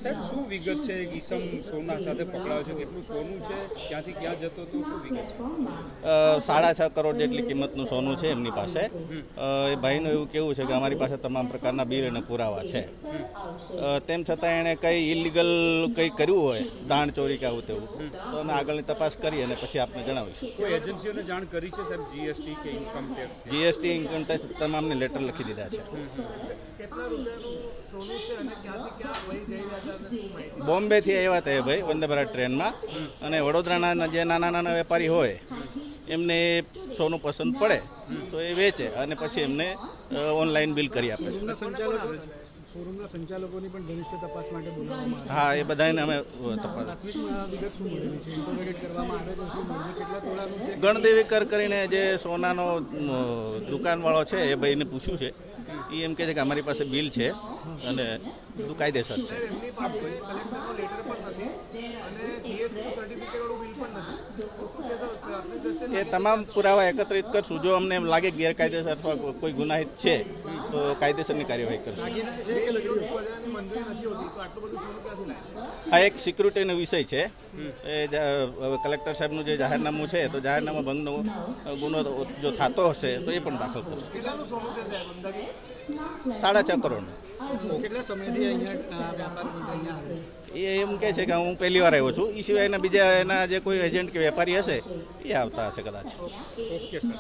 સાહેબ શું વિગત છે? એક ઈસમ સોના સાથે પકડાયો છે, કેટલું સોનું છે, ક્યાંથી ક્યાં જતો હતો, શું વિગત છે? 6.5 કરોડ જેટલી કિંમતનું સોનું છે એમની પાસે. એ ભાઈનું એવું કેવું છે કે અમારી પાસે તમામ પ્રકારના બિલ અને પુરાવા છે. તેમ છતાં એણે કંઈ ઇલીગલ કંઈ કર્યું હોય, દાણ ચોરી કે આવું તેવું, તો અમે આગળની તપાસ કરી અને પછી આપને જણાવીશું. કોઈ એજન્સીઓને જાણ કરી છે સાહેબ? જીએસટી કે income tax? GST, income tax તમામને લેટર લખી દીધા છે. કેટલા રૂપિયાનું સોનું છે અને ક્યાંથી ક્યાં વહી જઈ રહ્યા હતા? બોમ્બેથી આવ્યા હતા એ ભાઈ વંદે ભારત ટ્રેનમાં, અને વડોદરાના જે નાના નાના વેપારી હોય એમને સોનું પસંદ પડે તો એ વેચે અને પછી એમને ઓનલાઈન બિલ કરી આપે છે. શોરૂમના સંચાલકોની પણ ભવિષ્ય તપાસ માટે બોલાવવામાં આવે છે. હા, એ બધાને અમે તપાસ. પ્રાથમિક વિગત શું મળેલી છે? ઇન્ટરોગેટ કરવામાં આવે છે, શું મળે, કેટલા તોલાનું છે? ગણદેવીકર કરીને જે સોનાનો દુકાનવાળો છે એ ભાઈને પૂછ્યું છે. એ એમ કહે છે કે અમારી પાસે બિલ છે અને બધું કાયદેસર છે. એમની પાસે કલેક્ટરનો લેટર પણ નથી અને જીએસટી સર્ટિફિકેટવાળું બિલ પણ નથી. તો શું કહેશો? પ્રાથમિક દ્રષ્ટિએ એ તમામ પુરાવા એકત્રિત કરશું. જો અમને એમ લાગે ગેરકાયદેસર અથવા કોઈ ગુનાહિત છે તો કાયદેસરની કાર્યવાહી કરશું. દાગીના છે કે લગ્ન બધાની મંજૂરી નથી હોતી, તો આટલું બધું સોનું ક્યાંથી લાવે? આ એક સિક્યુરિટીનો વિષય છે. એ કલેક્ટર સાહેબનું જે જાહેરનામું છે તો જાહેરનામા ભંગનો ગુનો જો થતો હશે તો એ પણ દાખલ કરશું. કેટલાનું સોનું છે સાહેબ અંદાજે? 6.5 કરોડ. કેટલા સમયથી અહીંયા વ્યાપાર માટે અહીંયા આવે છે? એ એમ કહે છે કે હું પહેલી વાર આવ્યો છું. એ સિવાયના બીજા એના જે કોઈ એજન્ટ કે વેપારી હશે એ આવતા હશે કદાચ. Okay sir.